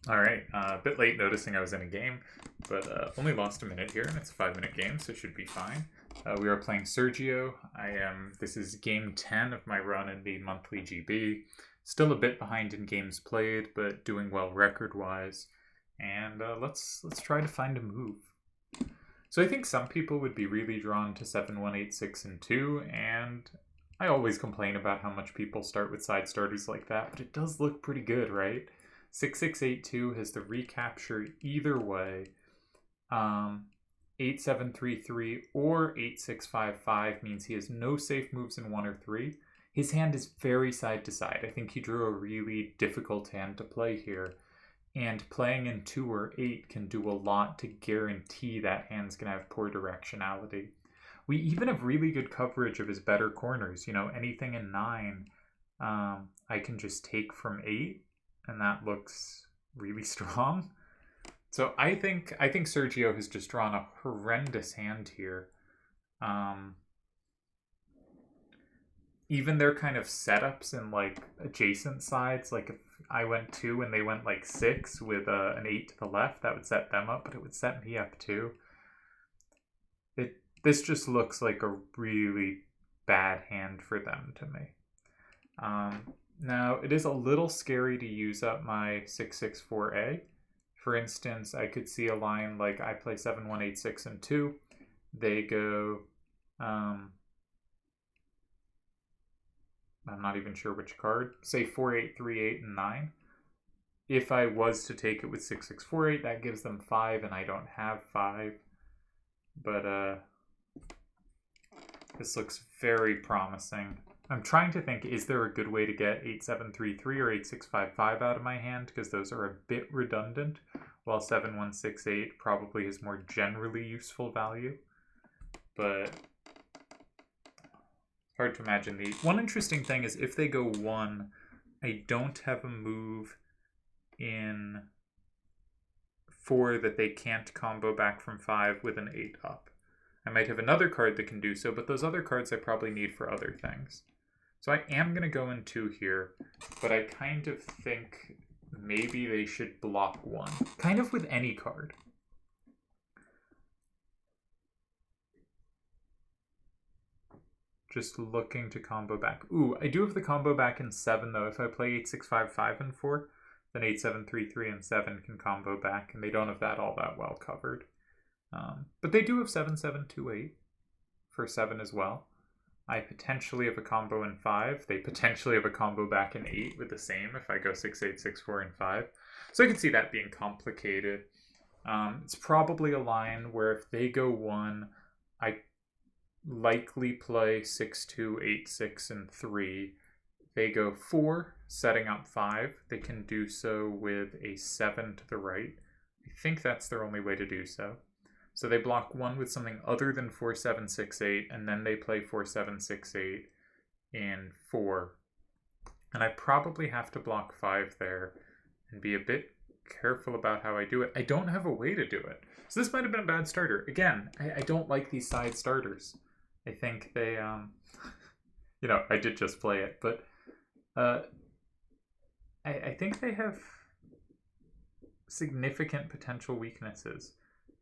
Alright, a bit late noticing I was in a game, but only lost a minute here, and it's a 5-minute game, so it should be fine. We are playing Sergio. This is game 10 of my run in the monthly GB. Still a bit behind in games played, but doing well record-wise. And let's try to find a move. So I think some people would be really drawn to 7-1-8-6 and 2, and I always complain about how much people start with side starters like that, but it does look pretty good, right? 6682 has the recapture either way. 8733 or 8655 means he has no safe moves in 1 or 3. His hand is very side to side. I think he drew a really difficult hand to play here. And playing in 2 or 8 can do a lot to guarantee that hand's going to have poor directionality. We even have really good coverage of his better corners. You know, anything in 9, I can just take from 8. And that looks really strong. So I think Sergio has just drawn a horrendous hand here. Even their kind of setups and like adjacent sides, like if I went 2 and they went like 6 with an 8 to the left, that would set them up, but it would set me up too. This just looks like a really bad hand for them to me. Now, it is a little scary to use up my 664A. For instance, I could see a line like I play 7-1-8-6 and 2. They go, I'm not even sure which card, say 4-8-3-8 and 9. If I was to take it with 6-6-4-8, that gives them 5, and I don't have 5. But this looks very promising. I'm trying to think, is there a good way to get 8733 or 8655 out of my hand? Because those are a bit redundant, while 7168 probably has more generally useful value. But hard to imagine the... One interesting thing is if they go 1, I don't have a move in 4 that they can't combo back from 5 with an 8 up. I might have another card that can do so, but those other cards I probably need for other things. So I am going to go in 2 here, but I kind of think maybe they should block 1. Kind of with any card. Just looking to combo back. Ooh, I do have the combo back in 7 though. If I play 8655 and 4, then 8733 and 7 can combo back, and they don't have that all that well covered. But they do have 7728 for 7 as well. I potentially have a combo in 5. They potentially have a combo back in 8 with the same if I go 6, 8, 6, 4, and 5. So I can see that being complicated. It's probably a line where if they go 1, I likely play 6, 2, 8, 6, and 3. They go 4, setting up 5. They can do so with a 7 to the right. I think that's their only way to do so. So they block 1 with something other than 4, 7, 6, 8, and then they play 4, 7, 6, 8 in 4. And I probably have to block 5 there and be a bit careful about how I do it. I don't have a way to do it. So this might have been a bad starter. Again, I don't like these side starters. I think they, you know, I did just play it, but I think they have significant potential weaknesses.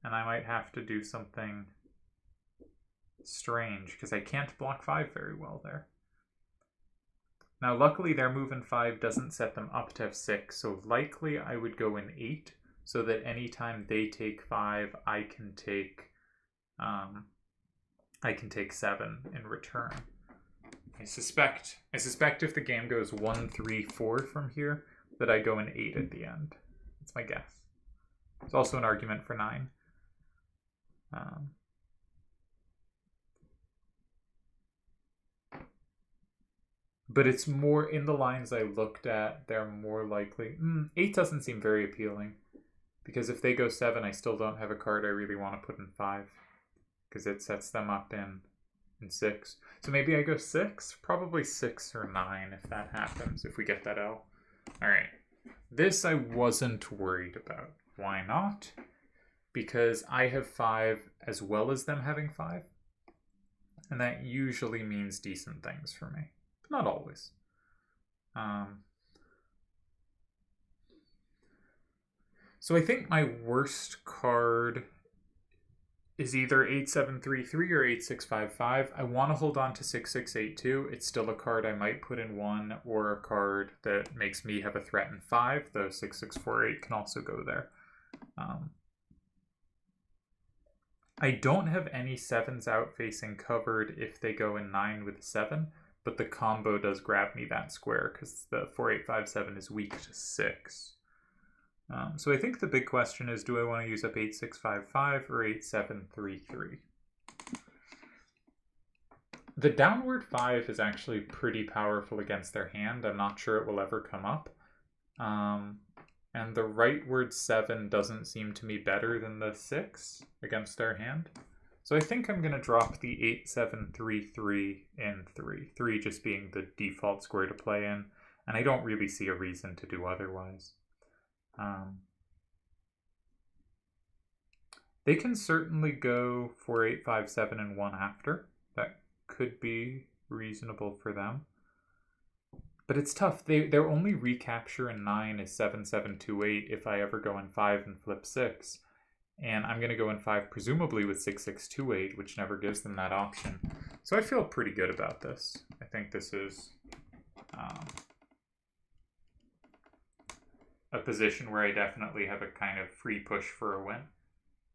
And I might have to do something strange, because I can't block 5 very well there. Now, luckily, their move in 5 doesn't set them up to have 6, so likely I would go in 8, so that anytime they take 5, I can take 7 in return. I suspect if the game goes 1, 3, 4 from here, that I go in 8 at the end. That's my guess. There's also an argument for 9. But it's more in the lines I looked at, they're more likely. 8 doesn't seem very appealing, because if they go 7, I still don't have a card I really want to put in 5, because it sets them up in 6. So maybe I go 6, probably 6 or 9 if that happens, if we get that L. All right, this I wasn't worried about. Why not? Because I have 5 as well as them having 5. And that usually means decent things for me. But not always. So I think my worst card is either 8733 or 8655. I want to hold on to 6682. It's still a card I might put in 1, or a card that makes me have a threat in 5, though 6648 can also go there. I don't have any 7s out facing covered if they go in 9 with 7, but the combo does grab me that square because the 4857 is weak to 6. So I think the big question is, do I want to use up 8655 or 8733? The downward 5 is actually pretty powerful against their hand. I'm not sure it will ever come up. And the rightward 7 doesn't seem to me better than the 6 against their hand. So I think I'm going to drop the 8733 in 3. 3 just being the default square to play in, and I don't really see a reason to do otherwise. They can certainly go 4857 and 1 after. That could be reasonable for them. But it's tough. Their only recapture in 9 is 7728 if I ever go in 5 and flip 6. And I'm going to go in 5 presumably with 6628, which never gives them that option. So I feel pretty good about this. I think this is a position where I definitely have a kind of free push for a win.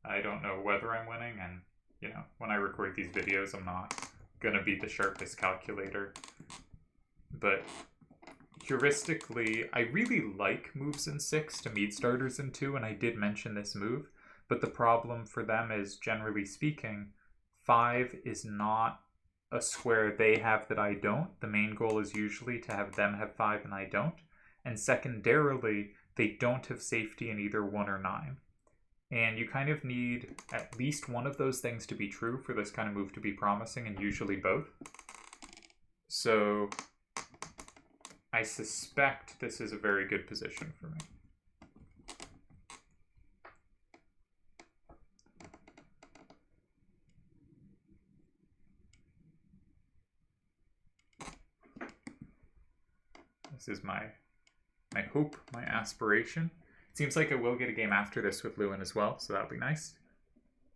I don't know whether I'm winning, and you know, when I record these videos, I'm not going to be the sharpest calculator. But heuristically, I really like moves in 6 to meet starters in 2, and I did mention this move. But the problem for them is, generally speaking, 5 is not a square they have that I don't. The main goal is usually to have them have 5 and I don't. And secondarily, they don't have safety in either 1 or 9. And you kind of need at least one of those things to be true for this kind of move to be promising, and usually both. So I suspect this is a very good position for me. This is my hope, my aspiration. It seems like I will get a game after this with Luin as well, so that'll be nice.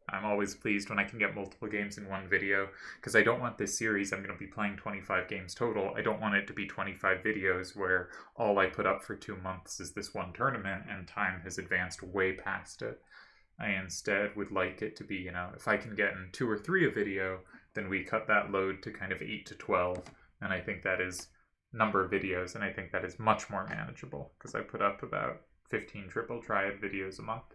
I'm always pleased when I can get multiple games in one video, because I don't want this series, I'm going to be playing 25 games total, I don't want it to be 25 videos where all I put up for 2 months is this one tournament and time has advanced way past it. I instead would like it to be, you know, if I can get in 2 or 3 a video, then we cut that load to kind of 8 to 12, and I think that is number of videos, and I think that is much more manageable, because I put up about 15 triple triad videos a month.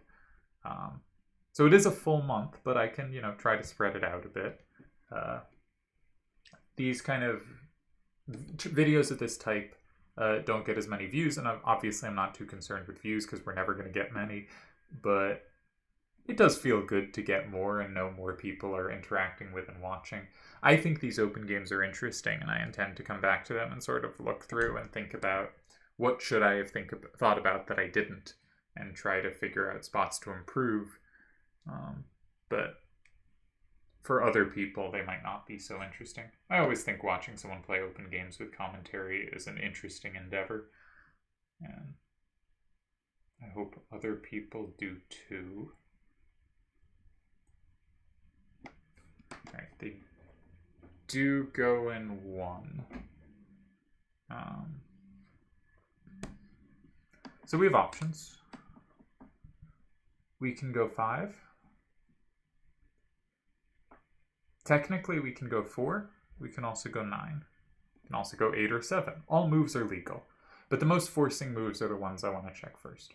So it is a full month, but I can, you know, try to spread it out a bit. These kind of videos of this type don't get as many views, and obviously I'm not too concerned with views because we're never going to get many, but it does feel good to get more and know more people are interacting with and watching. I think these open games are interesting, and I intend to come back to them and sort of look through and think about what should I have thought about that I didn't, and try to figure out spots to improve. But for other people, they might not be so interesting. I always think watching someone play open games with commentary is an interesting endeavor, and I hope other people do too. Alright, they do go in 1. So we have options. We can go 5. Technically, we can go 4. We can also go 9. We can also go 8 or 7. All moves are legal, but the most forcing moves are the ones I want to check first.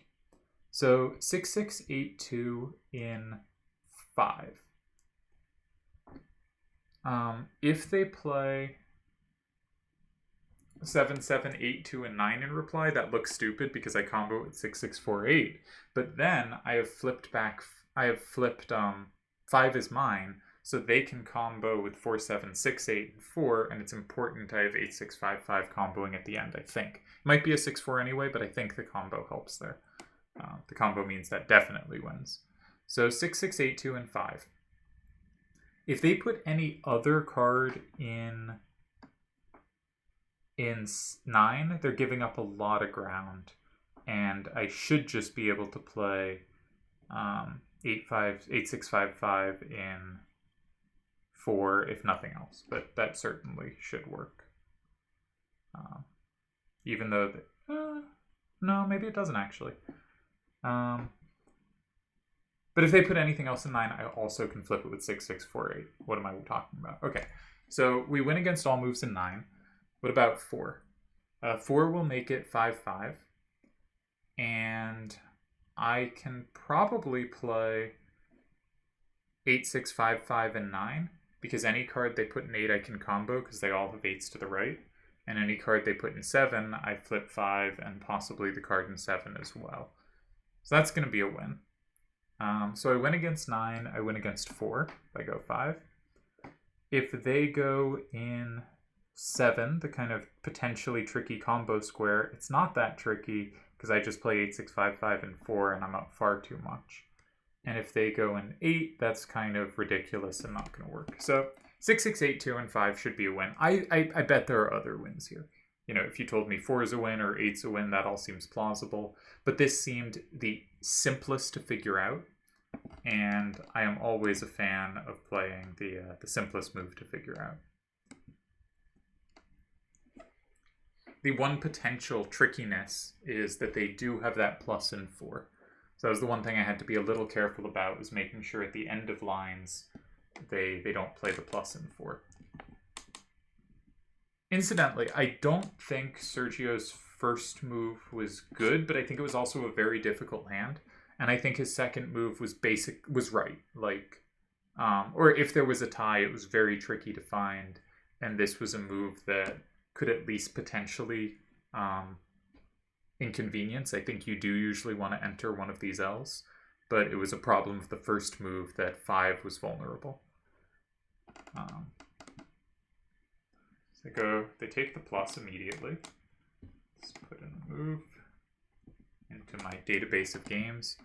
So 6682 in 5. If they play 7782 and 9 in reply, that looks stupid because I combo with 6648. But then I have flipped back. I have flipped 5 is mine, so they can combo with 4768 and 4, and it's important I have 8655 comboing at the end, I think. It might be a 6-4 anyway, but I think the combo helps there. The combo means that definitely wins. So 6682 and 5. If they put any other card in 9, they're giving up a lot of ground. and I should just be able to play 8-6-5-5 in 4 if nothing else, but that certainly should work. Even though, no, maybe it doesn't actually. But if they put anything else in 9, I also can flip it with 6-6-4-8. What am I talking about? Okay, so we win against all moves in 9. What about 4? 4 will make it 5-5. And I can probably play 8-6-5-5 and 9, because any card they put in 8 I can combo because they all have 8s to the right. And any card they put in 7, I flip 5 and possibly the card in 7 as well. So that's going to be a win. So I win against 9, I win against 4 if I go 5. If they go in 7, the kind of potentially tricky combo square, it's not that tricky because I just play 8-6-5-5 and 4 and I'm up far too much. And if they go in 8, that's kind of ridiculous and not going to work. So 6-6-8-2 and 5 should be a win. I bet there are other wins here. You know, if you told me 4 is a win or 8's a win, that all seems plausible. But this seemed the simplest to figure out. And I am always a fan of playing the simplest move to figure out. The one potential trickiness is that they do have that plus in 4. So that was the one thing I had to be a little careful about, was making sure at the end of lines they don't play the plus in 4. Incidentally, I don't think Sergio's first move was good, but I think it was also a very difficult hand. And I think his second move was right. Like, or if there was a tie, it was very tricky to find. And this was a move that could at least potentially inconvenience. I think you do usually want to enter one of these L's, but it was a problem with the first move that 5 was vulnerable. So they take the plus immediately. Let's put in a move into my database of games.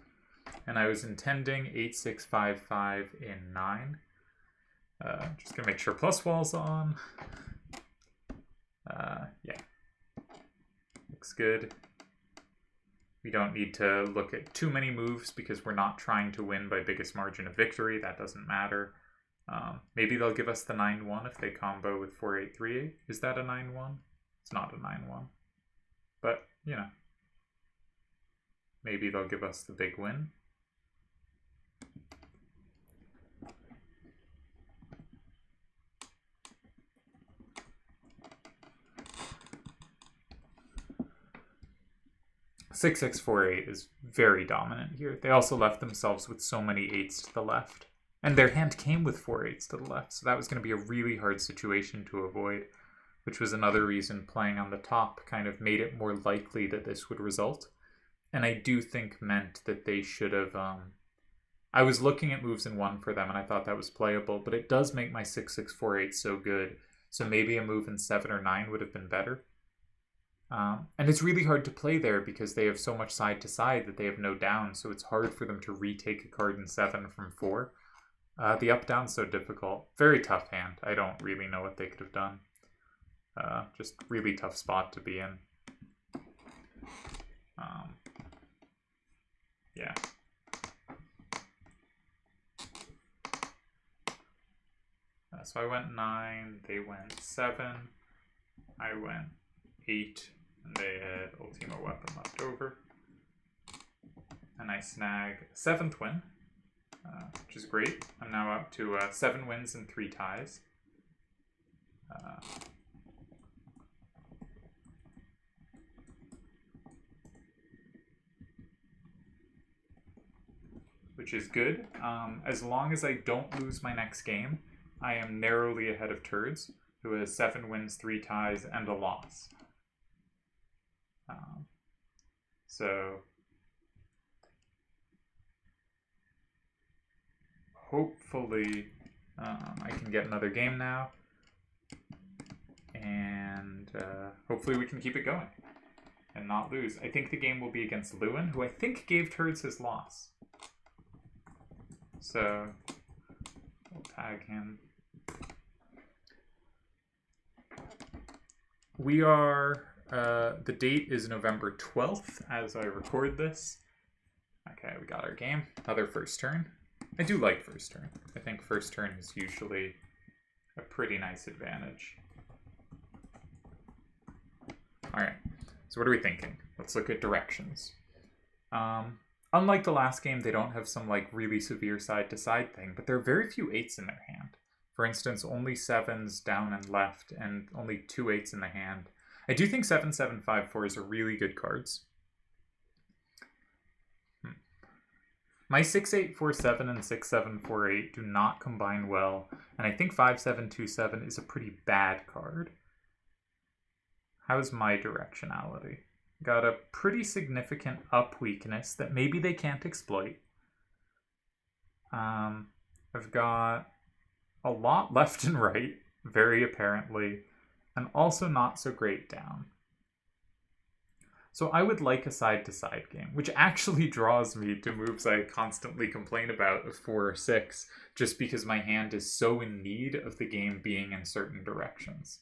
And I was intending 8-6-5-5 in 9. Just gonna make sure plus wall's on. Yeah. Looks good. We don't need to look at too many moves because we're not trying to win by biggest margin of victory. That doesn't matter. Maybe they'll give us the 9-1 if they combo with 4-8-3-8. Is that a 9-1? It's not a 9-1. But, you know. Maybe they'll give us the big win. Six, 6, 4, 8 is very dominant here. They also left themselves with so many 8s to the left. And their hand came with 4 8s to the left, so that was going to be a really hard situation to avoid, which was another reason playing on the top kind of made it more likely that this would result. And I do think meant that they should have... I was looking at moves in 1 for them, and I thought that was playable, but it does make my 6, 6, 4, 8 so good, so maybe a move in 7 or 9 would have been better. And it's really hard to play there because they have so much side to side that they have no down, so it's hard for them to retake a card in 7 from 4. The up-down's so difficult. Very tough hand. I don't really know what they could have done. Just really tough spot to be in. Yeah. So I went 9, they went 7, I went 8, and they had Ultimo Weapon left over. And I snag a 7th win, which is great. I'm now up to 7 wins and 3 ties. Which is good. As long as I don't lose my next game, I am narrowly ahead of Turds, who has 7 wins, 3 ties, and a loss. So hopefully I can get another game now, and hopefully we can keep it going and not lose. I think the game will be against Luin, who I think gave Turds his loss. So we'll tag him. We are The date is November 12th as I record this. Okay, we got our game. Another first turn. I do like first turn. I think first turn is usually a pretty nice advantage. Alright, so what are we thinking? Let's look at directions. Unlike the last game, they don't have some like really severe side-to-side thing, but there are very few 8s in their hand. For instance, only 7s down and left, and only 2 8s in the hand. I do think 7, 7, 5, 4s are really good cards. My 6, 8, 4, 7 and 6, 7, 4, 8 do not combine well, and I think 5, 7, 2, 7 is a pretty bad card. How's my directionality? Got a pretty significant up weakness that maybe they can't exploit. I've got a lot left and right, very apparently, and also not so great down. So I would like a side-to-side game, which actually draws me to moves I constantly complain about of 4 or 6, just because my hand is so in need of the game being in certain directions.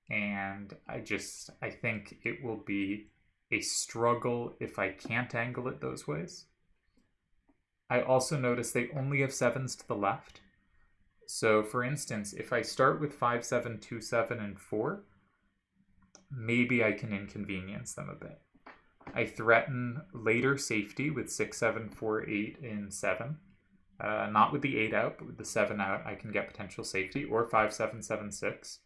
And I think it will be a struggle if I can't angle it those ways. I also notice they only have 7s to the left. So for instance, if I start with 5, 7, 2, 7, and 4, maybe I can inconvenience them a bit. I threaten later safety with 6, 7, 4, 8, and 7. Not with the 8 out, but with the 7 out, I can get potential safety, or 5, 7, 7, 6.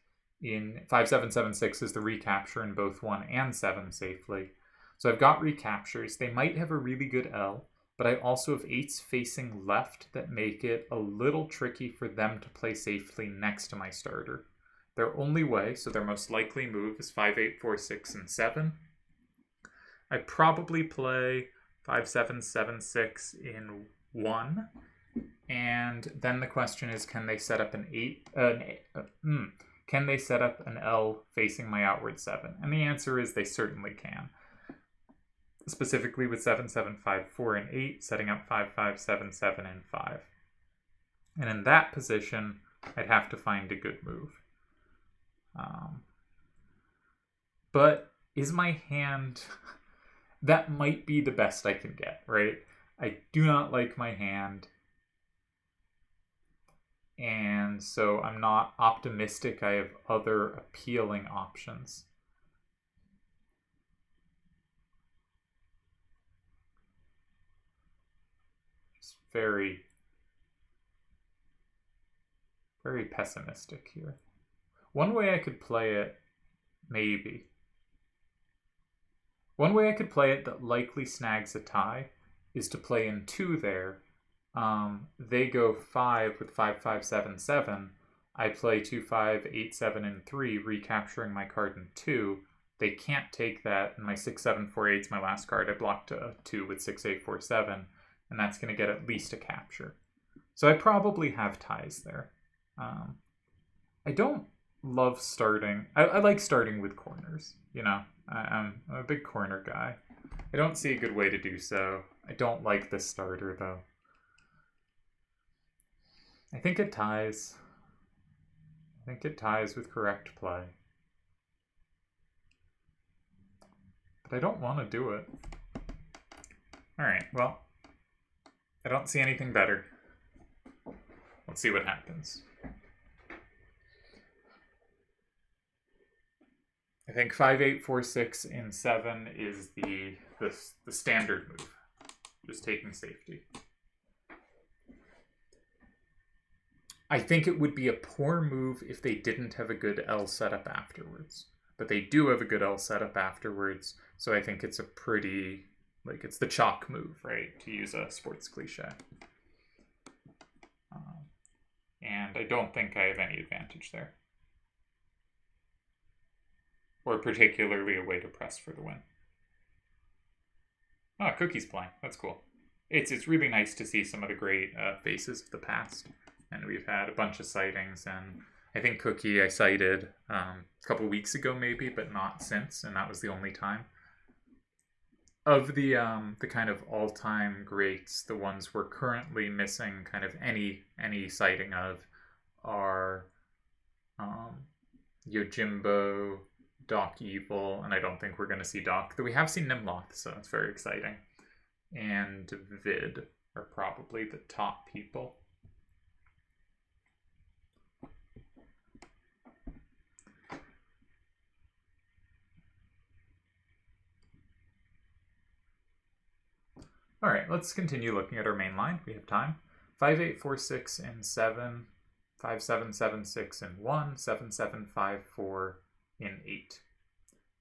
In 5, 7, 7, 6 is the recapture in both 1 and 7 safely. So I've got recaptures. They might have a really good L, but I also have 8s facing left that make it a little tricky for them to play safely next to my starter. Their only way, so their most likely move, is 5, 8, 4, 6, and 7. I probably play 5, 7, 7, 6 in 1. And then the question is, can they set up an 8? Can they set up an L facing my outward 7? And the answer is they certainly can. Specifically with 7, 7, 5, 4, and 8, setting up 5, 5, 7, 7, and 5. And in that position, I'd have to find a good move. But is my hand... that might be the best I can get, right? I do not like my hand. And so I'm not optimistic I have other appealing options. Just very, very pessimistic here. One way I could play it, maybe. One way I could play it that likely snags a tie is to play in 2 there. They go 5 with 5, 5, 7, 7. I play 2, 5, 8, 7, and 3, recapturing my card in 2. They can't take that, and my 6, 7, 4, 8 is my last card. I blocked a 2 with 6, 8, 4, 7, and that's going to get at least a capture. So I probably have ties there. I don't love starting. I like starting with corners, you know. I'm a big corner guy. I don't see a good way to do so. I don't like this starter, though. I think it ties. I think it ties with correct play. But I don't want to do it. Alright, well, I don't see anything better. Let's see what happens. I think 5, 8, 4, 6, and 7 is the standard move. Just taking safety. I think it would be a poor move if they didn't have a good L setup afterwards. But they do have a good L setup afterwards, so I think it's a pretty, like, it's the chalk move, right? To use a sports cliche. And I don't think I have any advantage there. Or particularly a way to press for the win. Oh, Cookie's playing. That's cool. It's really nice to see some of the great faces of the past. And we've had a bunch of sightings, and I think Cookie I sighted a couple weeks ago maybe, but not since, and that was the only time. Of the kind of all-time greats, the ones we're currently missing kind of any sighting of are Yojimbo, Doc Evil, and I don't think we're going to see Doc, though we have seen Nimloth, so that's very exciting. And Vid are probably the top people. All right, let's continue looking at our main line. We have time. 5, 8, 4, 6, and 7. 5, 7, 7, 6, and 1. 7, 7, 5, 4, and 8.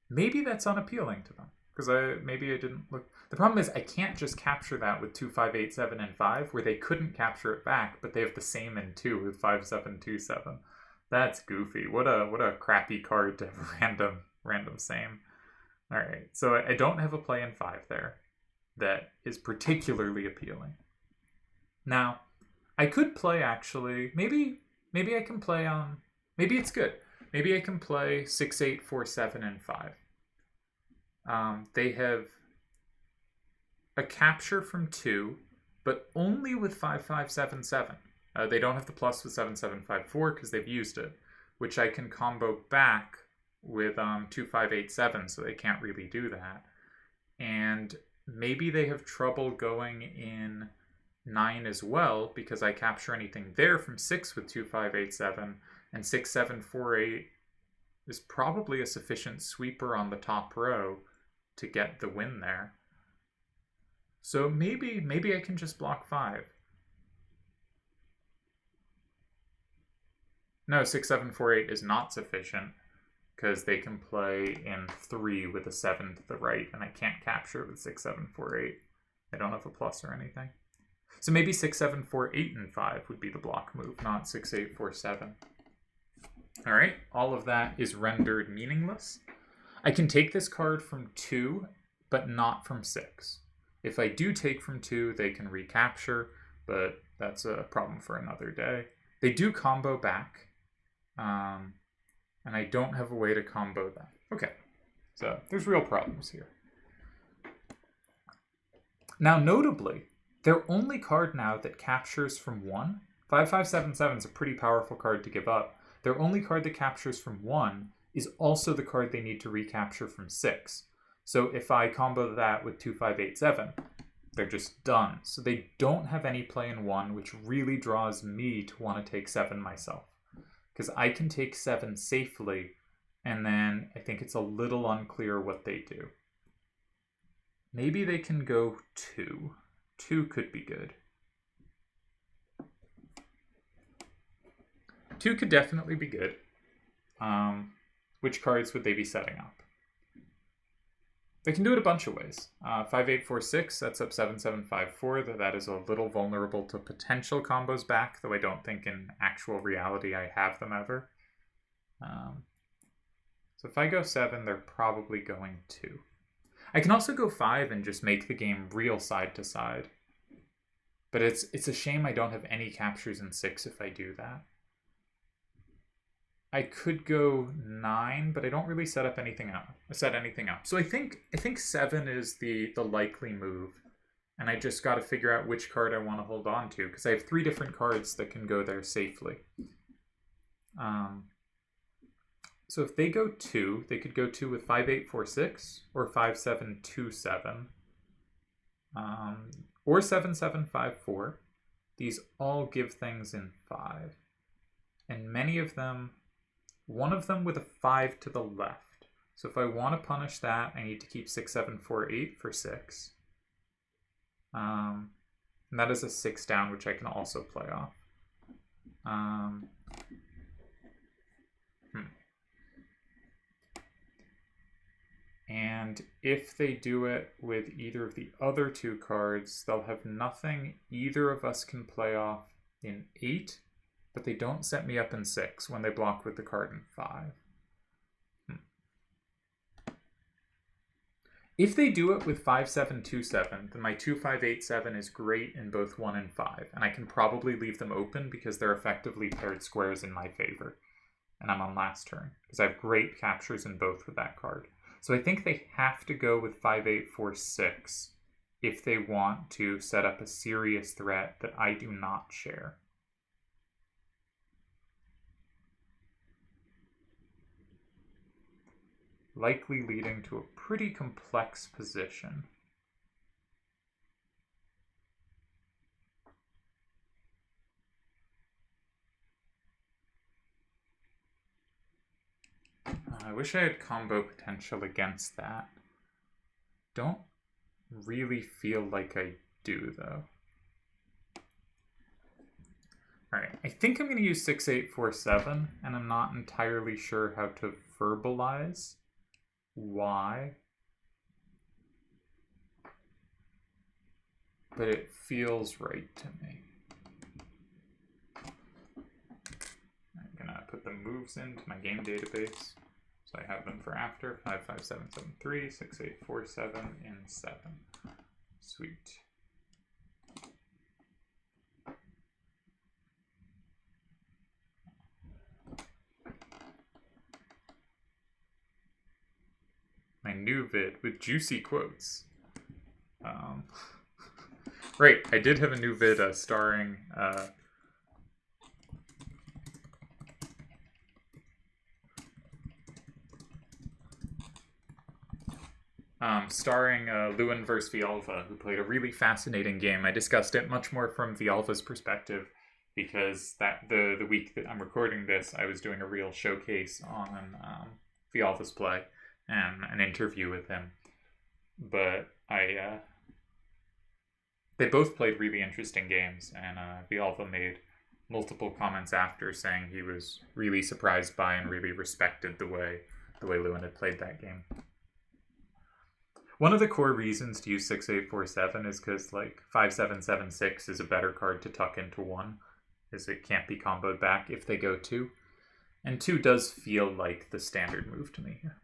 Maybe that's unappealing to them, because maybe I didn't look. The problem is I can't just capture that with 2, 5, 8, 7, and 5, where they couldn't capture it back, but they have the same in 2 with 5, 7, 2, 7. That's goofy. What a crappy card to have random same. All right, so I don't have a play in 5 there that is particularly appealing. Now, I could play actually, maybe I can play on, maybe it's good. Maybe I can play 6, 8, 4, 7, and 5. They have a capture from 2, but only with 5, 5, 7, 7. They don't have the plus with 7, 7, 5, 4 because they've used it, which I can combo back with 2, 5, 8, 7, so they can't really do that. And maybe they have trouble going in 9 as well because I capture anything there from 6 with 2, 5, 8, 7, and 6, 7, 4, 8 is probably a sufficient sweeper on the top row to get the win there. So maybe I can just block 5. No, 6, 7, 4, 8 is not sufficient because they can play in 3 with a 7 to the right, and I can't capture with 6, 7, 4, 8. I don't have a plus or anything. So maybe 6, 7, 4, 8, and 5 would be the block move, not 6, 8, 4, 7. All right, all of that is rendered meaningless. I can take this card from 2, but not from 6. If I do take from 2, they can recapture, but that's a problem for another day. They do combo back, and I don't have a way to combo that. Okay, so there's real problems here. Now, notably, their only card now that captures from 1, 5, 5, 7, 7 is a pretty powerful card to give up. Their only card that captures from 1 is also the card they need to recapture from 6. So if I combo that with 2, 5, 8, 7, they're just done. So they don't have any play in 1, which really draws me to want to take 7 myself. Because I can take 7 safely, and then I think it's a little unclear what they do. Maybe they can go 2. 2 could be good. 2 could definitely be good. Which cards would they be setting up? They can do it a bunch of ways. 5, 8, 4, 6 sets up 7, 7, 5, 4. That is a little vulnerable to potential combos back, though I don't think in actual reality I have them ever. So if I go 7, they're probably going 2. I can also go 5 and just make the game real side to side. But it's a shame I don't have any captures in 6 if I do that. I could go 9, but I don't really set anything up. So I think 7 is the likely move, and I just got to figure out which card I want to hold on to because I have 3 different cards that can go there safely. So if they go 2, they could go 2 with 5, 8, 4, 6, or 5, 7, 2, 7, or 7, 7, 5, 4. These all give things in 5, and many of them. One of them with a 5 to the left. So if I want to punish that, I need to keep 6, 7, 4, 8 for 6. And that is a 6 down, which I can also play off. And if they do it with either of the other 2 cards, they'll have nothing either of us can play off in 8. But they don't set me up in 6 when they block with the card in 5. If they do it with 5, 7, 2, 7, then my 2, 5, 8, 7 is great in both 1 and 5. And I can probably leave them open because they're effectively paired squares in my favor. And I'm on last turn because I have great captures in both with that card. So I think they have to go with 5, 8, 4, 6 if they want to set up a serious threat that I do not share. likely leading to a pretty complex position. I wish I had combo potential against that. Don't really feel like I do, though. Alright, I think I'm going to use 6847, and I'm not entirely sure how to verbalize why. But it feels right to me. I'm going to put the moves into my game database. So I have them for after 55773, 6847 in 7. Sweet. My new vid with juicy quotes. Right, I did have a new vid starring Luin versus Villalva, who played a really fascinating game. I discussed it much more from Villalva's perspective because the week that I'm recording this, I was doing a real showcase on Villalva's play and an interview with him. But they both played really interesting games, and Villalva made multiple comments after saying he was really surprised by and really respected the way Luin had played that game. One of the core reasons to use 6847 is because like 5776 is a better card to tuck into 1, as it can't be comboed back if they go 2. And 2 does feel like the standard move to me here.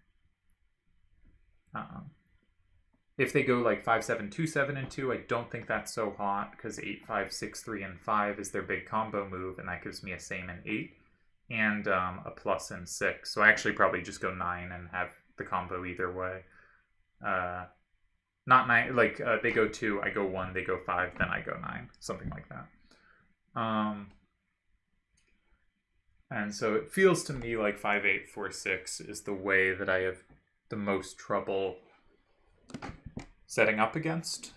If they go like 5727 and 2, I don't think that's so hot because 8563 and 5 is their big combo move, and that gives me a same in 8 and a plus in 6. So I actually probably just go 9 and have the combo either way. Not 9, like they go 2, I go 1, they go 5, then I go 9, something like that. And so it feels to me like 5846 is the way that I have the most trouble setting up against.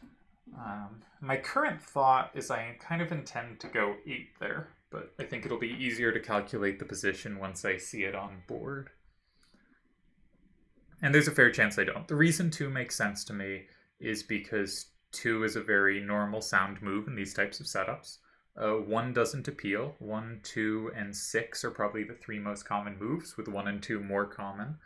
My current thought is I kind of intend to go 8 there, but I think it'll be easier to calculate the position once I see it on board. And there's a fair chance I don't. The reason 2 makes sense to me is because 2 is a very normal sound move in these types of setups. 1 doesn't appeal. 1, 2, and 6 are probably the 3 most common moves, with 1 and 2 more common.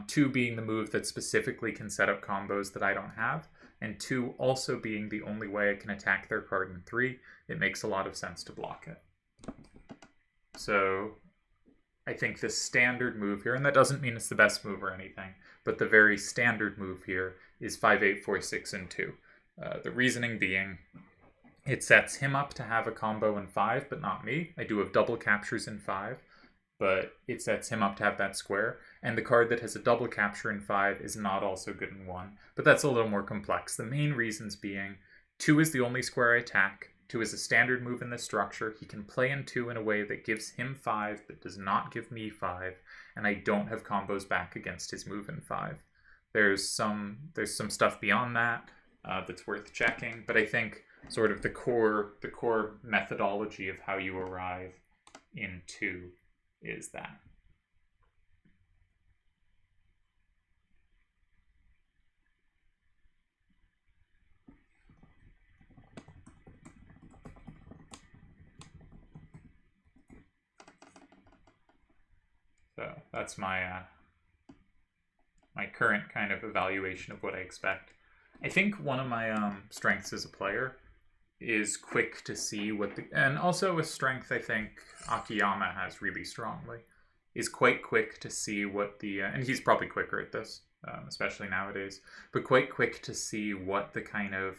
2 being the move that specifically can set up combos that I don't have, and 2 also being the only way I can attack their card in 3, it makes a lot of sense to block it. So I think the standard move here, and that doesn't mean it's the best move or anything, but the very standard move here is 5846 and 2. The reasoning being, it sets him up to have a combo in 5, but not me. I do have double captures in 5, but it sets him up to have that square. And the card that has a double capture in 5 is not also good in 1, but that's a little more complex. The main reasons being, 2 is the only square I attack. 2 is a standard move in this structure. He can play in 2 in a way that gives him 5, but does not give me 5, and I don't have combos back against his move in 5. There's some stuff beyond that that's worth checking, but I think sort of the core methodology of how you arrive in 2 is that. So that's my my current kind of evaluation of what I expect. I think one of my strengths as a player is quick to see what the, and also a strength I think Akiyama has really strongly, is quite quick to see what the, and he's probably quicker at this, especially nowadays, but quite quick to see what the kind of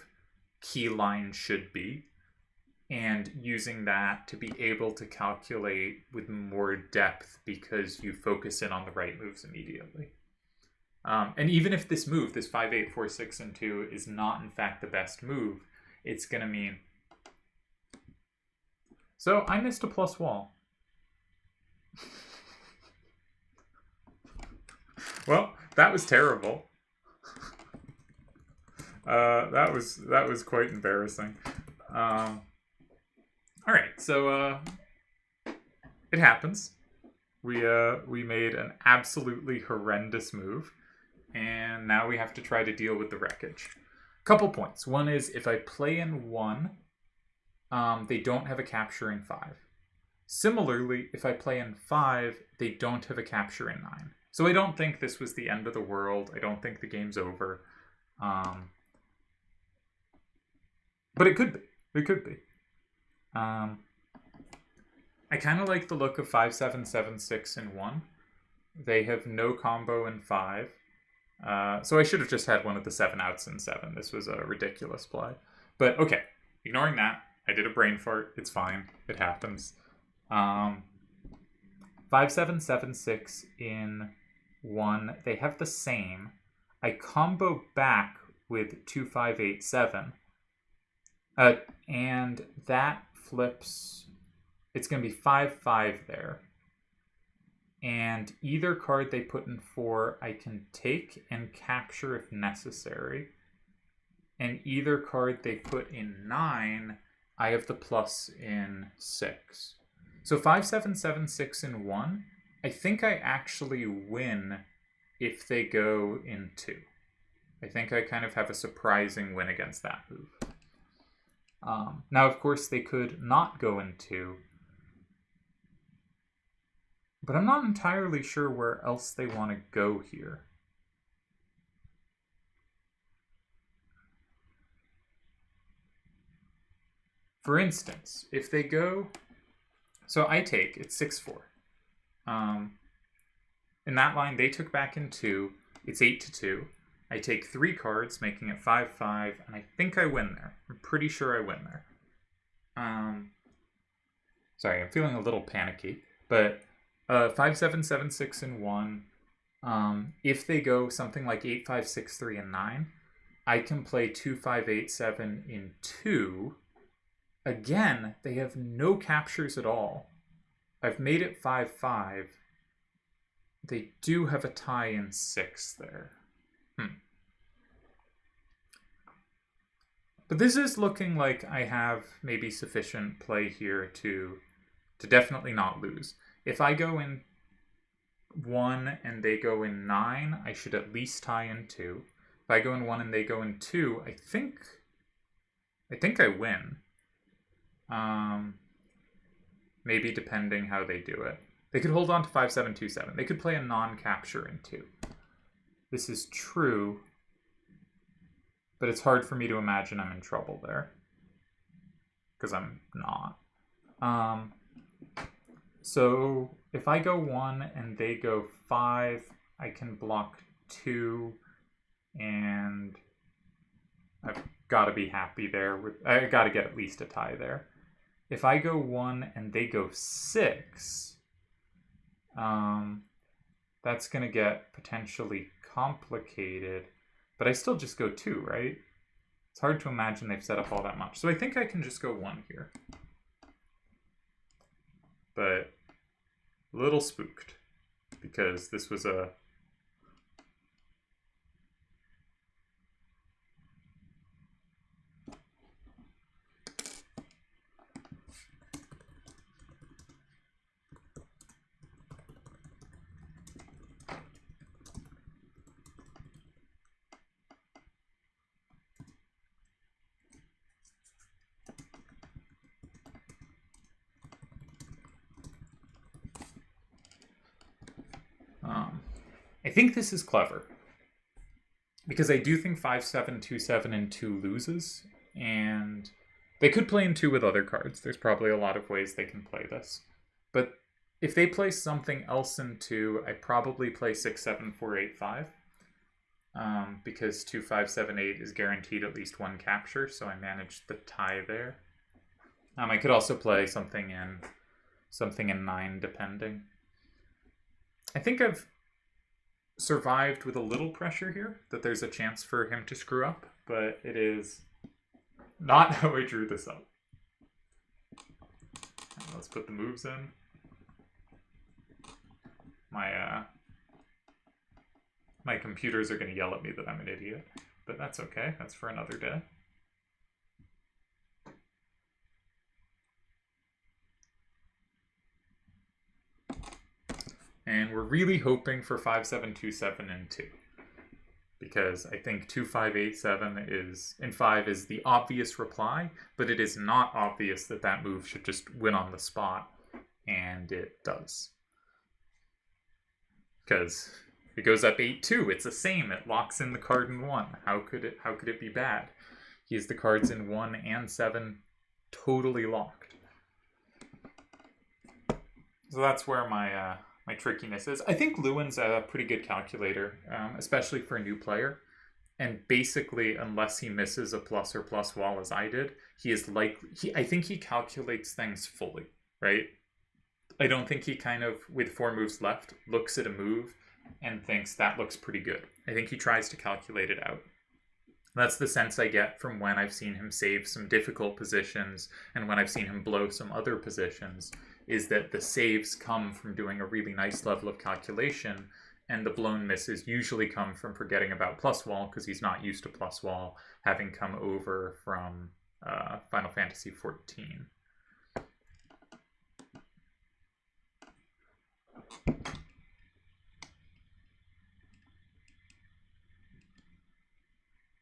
key line should be, and using that to be able to calculate with more depth because you focus in on the right moves immediately. And even if this move, this 5, 8, 4, 6, and 2 is not in fact the best move, it's going to mean... So I missed a plus wall. Well, that was terrible. That was quite embarrassing. All right, so it happens. We made an absolutely horrendous move, and now we have to try to deal with the wreckage. Couple points. One is if I play in 1, they don't have a capture in 5. Similarly, if I play in 5, they don't have a capture in 9. So I don't think this was the end of the world. I don't think the game's over. But it could be. It could be. I kind of like the look of 5, 7, 7, 6, and 1. They have no combo in 5. So I should have just had one of the 7 outs in 7. This was a ridiculous play. But okay, ignoring that, I did a brain fart. It's fine. It happens. 5, 7, 7, 6 in 1. They have the same. I combo back with 2, 5, 8, 7. And that flips. It's going to be 5, 5 there. And either card they put in 4, I can take and capture if necessary. And either card they put in 9, I have the plus in 6. So 5, 7, 7, 6 in 1, I think I actually win if they go in 2. I think I kind of have a surprising win against that move. Now, of course, they could not go in 2. But I'm not entirely sure where else they want to go here. For instance, if they go... So I take, it's 6-4. In that line, they took back in 2. It's 8-2. I take 3 cards, making it 5-5, and I think I win there. I'm pretty sure I win there. Sorry, I'm feeling a little panicky, but 5, 7, 7, 6, and 1. If they go something like 8, 5, 6, 3, and 9, I can play 2, 5, 8, 7 in 2. Again, they have no captures at all. I've made it 5, 5. They do have a tie in 6 there. But this is looking like I have maybe sufficient play here to definitely not lose. If I go in 1 and they go in 9, I should at least tie in 2. If I go in 1 and they go in 2, I think I win. Maybe depending how they do it. They could hold on to 5, 7, 2, 7. They could play a non-capture in 2. This is true, but it's hard for me to imagine I'm in trouble there. Because I'm not. So if I go 1 and they go 5, I can block 2, and I've got to be happy there. I got to get at least a tie there. If I go 1 and they go 6, that's going to get potentially complicated, but I still just go 2, right? It's hard to imagine they've set up all that much. So I think I can just go 1 here. But a little spooked, because this was a... I think this is clever, because I do think 5, 7, 2, 7, and 2 loses, and they could play in 2 with other cards. There's probably a lot of ways they can play this. But if they play something else in 2, I probably play 6, 7, 4, 8, 5, because 2, 5, 7, 8 is guaranteed at least 1 capture, so I managed the tie there. I could also play something in 9, depending. I think I've survived with a little pressure here, that there's a chance for him to screw up, but it is not how I drew this up. Let's put the moves in. My My computers are going to yell at me that I'm an idiot, but that's okay. That's for another day. And we're really hoping for 5727 and 2. Because I think 2587 is, in 5 is the obvious reply, but it is not obvious that that move should just win on the spot, and it does. Because it goes up 8-2, it's the same, it locks in the card in 1. How could it be bad? He has the cards in 1 and 7 totally locked. So that's where my my trickiness is. I think Luin's a pretty good calculator, especially for a new player. And basically, unless he misses a plus or plus wall as I did, he is likely. I think he calculates things fully, right? I don't think he kind of, with 4 moves left, looks at a move and thinks that looks pretty good. I think he tries to calculate it out. That's the sense I get from when I've seen him save some difficult positions and when I've seen him blow some other positions, is that the saves come from doing a really nice level of calculation, and the blown misses usually come from forgetting about plus wall because he's not used to plus wall, having come over from Final Fantasy XIV.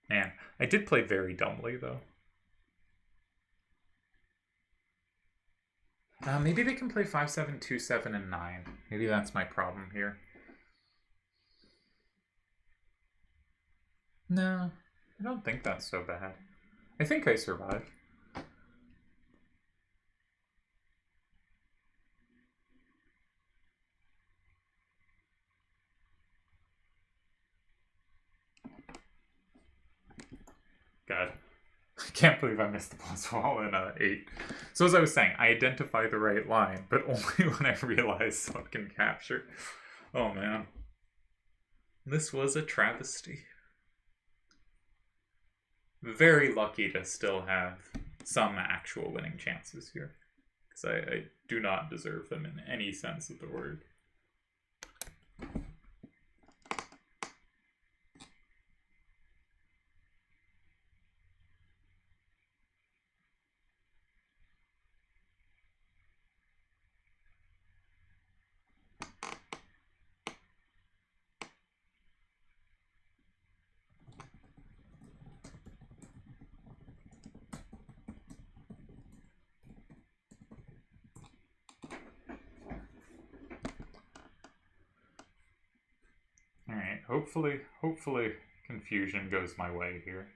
Man, I did play very dumbly, though. Maybe they can play 5-7, 2-7, and 9. Maybe that's my problem here. No, I don't think that's so bad. I think I survived. God. I can't believe I missed the plus wall in 8. So as I was saying, I identify the right line, but only when I realize someone can capture. Oh man. This was a travesty. Very lucky to still have some actual winning chances here. Because I do not deserve them in any sense of the word. Alright, hopefully confusion goes my way here.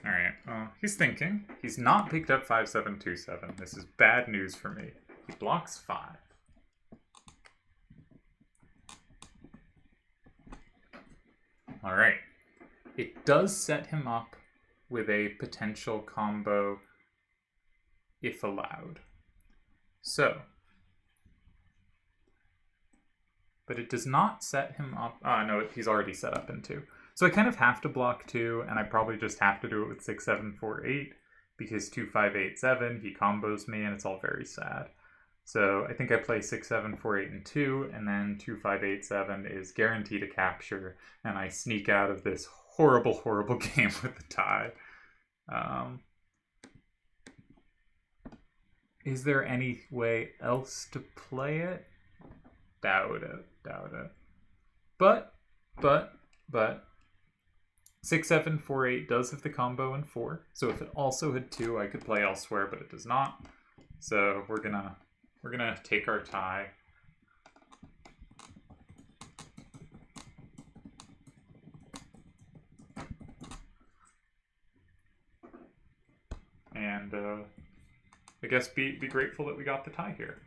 Alright, well, he's thinking. He's not picked up 5-7-2-7. This is bad news for me. He blocks 5. Alright. It does set him up with a potential combo if allowed. So. But it does not set him up. No, he's already set up in 2. So I kind of have to block 2, and I probably just have to do it with 6-7-4-8, because 2-5-8-7, he combos me, and it's all very sad. So I think I play 6-7-4-8 and 2, and then 2-5-8-7 is guaranteed a capture, and I sneak out of this horrible, horrible game with the tie. Is there any way else to play it? Doubt it. But 6-7-4-8 does have the combo in 4. So if it also had 2, I could play elsewhere, but it does not. So we're gonna take our tie. And I guess be grateful that we got the tie here.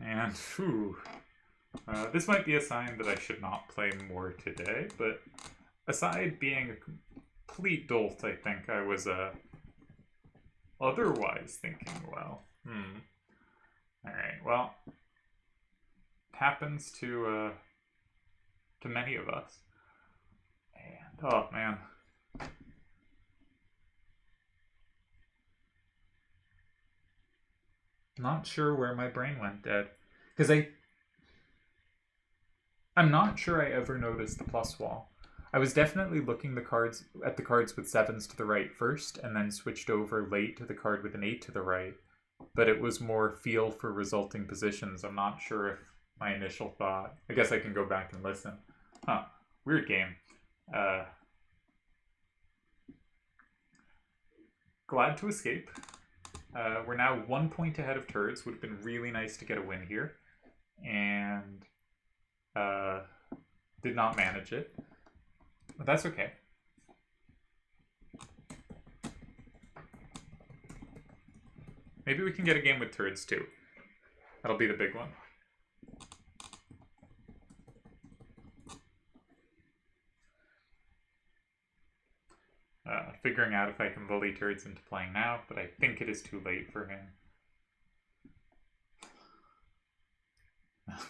And whew, this might be a sign that I should not play more today, but aside being a complete dolt, I think I was otherwise thinking well. Alright, well, it happens to many of us. And, oh man. Not sure where my brain went dead. Because I'm not sure I ever noticed the plus wall. I was definitely looking at the cards with 7s to the right first, and then switched over late to the card with an 8 to the right. But it was more feel for resulting positions. I'm not sure if my initial thought... I guess I can go back and listen. Huh. Weird game. Glad to escape. We're now 1 point ahead of Turds. Would have been really nice to get a win here. And did not manage it. But that's okay. Maybe we can get a game with Turds too. That'll be the big one. Figuring out if I can bully Turds into playing now, but I think it is too late for him.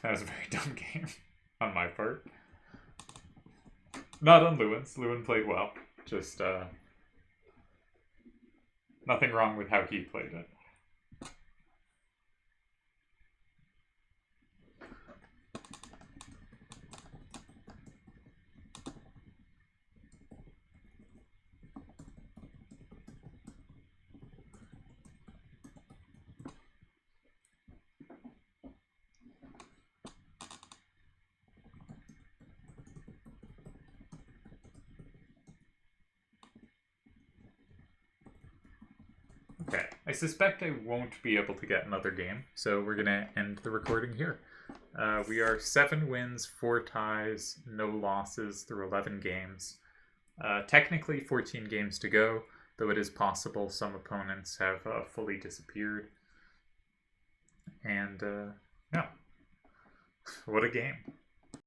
That was a very dumb game on my part. Not on Luin's. Luin played well. Just, nothing wrong with how he played it. Okay, I suspect I won't be able to get another game, so we're going to end the recording here. We are 7 wins, 4 ties, no losses through 11 games. Technically 14 games to go, though it is possible some opponents have fully disappeared. And, yeah, what a game.